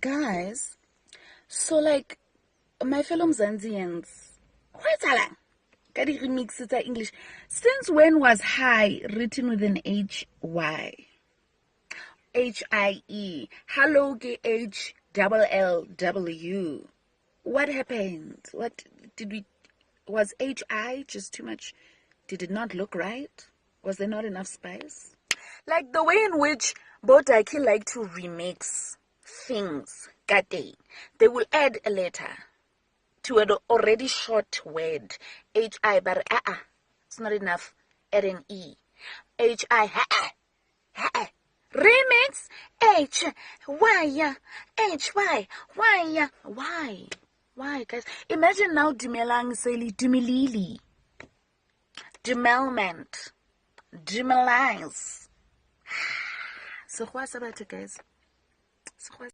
Guys, so like my fellow Mzanzians, what's that? Can you remix it to English? Since when was hi written with an H-Y? H-I-E. Hello, H-double-L-W. What happened? What did we... Was H-I just too much? Did it not look right? Was there not enough spice? Like the way in which Bodaki like to remix things, Kate, they will add a letter to an already short word, H-I, but it's not enough, add an E. H-I, remix, H-Y, H-Y, Y, why? Why, guys? Imagine now Dumelang Seli, Dumelili, Dumelment, Dumelize. So what's about it, guys? So what's